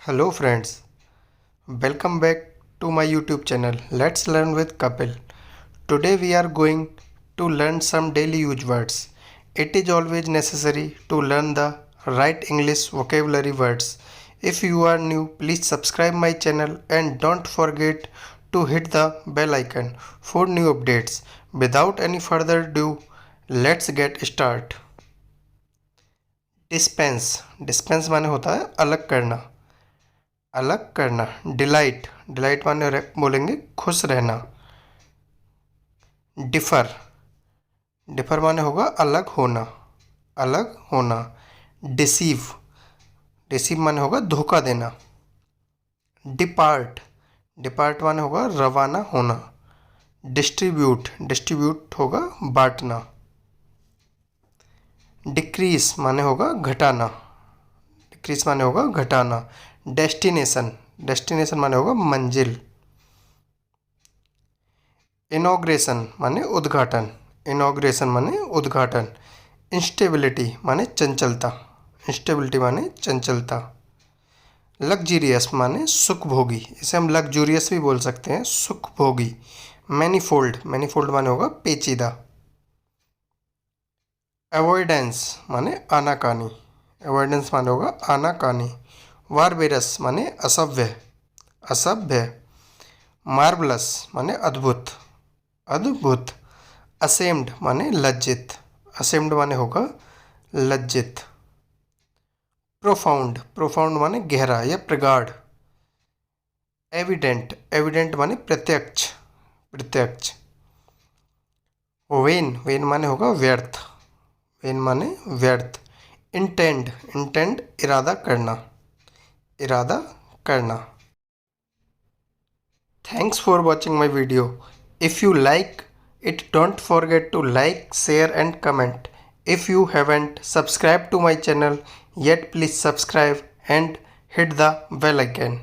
Hello friends, welcome back to my YouTube channel. Let's learn with Kapil. Today we are going to learn some daily use words. It is always necessary to learn the right English vocabulary words. If you are new, please subscribe my channel and don't forget to hit the bell icon for new updates. Without any further ado, let's get started. Dispense माने होता है अलग करना, अलग करना। Delight माने बोलेंगे खुश रहना। डिफर माने होगा अलग होना, अलग होना। डिसीव माने होगा धोखा देना। डिपार्ट माने होगा रवाना होना। डिस्ट्रीब्यूट होगा बांटना। डिक्रीज माने होगा घटाना, डेस्टिनेशन माने होगा मंजिल। इनॉग्रेशन माने उद्घाटन। इंस्टेबिलिटी माने चंचलता। लग्जरियस माने सुखभोगी, इसे हम लग्जूरियस भी बोल सकते हैं, सुखभोगी। मैनीफोल्ड माने होगा पेचीदा। अवॉइडेंस माने आनाकानी। बारबेरस माने असभ्य। मार्वलस माने अद्भुत। असेम्ड माने लज्जित। प्रोफाउंड माने गहरा या प्रगाढ़। एविडेंट माने प्रत्यक्ष। वेन माने होगा व्यर्थ। इंटेंड इरादा करना। Thanks for watching my video. If you like it, don't forget to like, share and comment. If you haven't subscribed to my channel yet, please subscribe and hit the bell icon.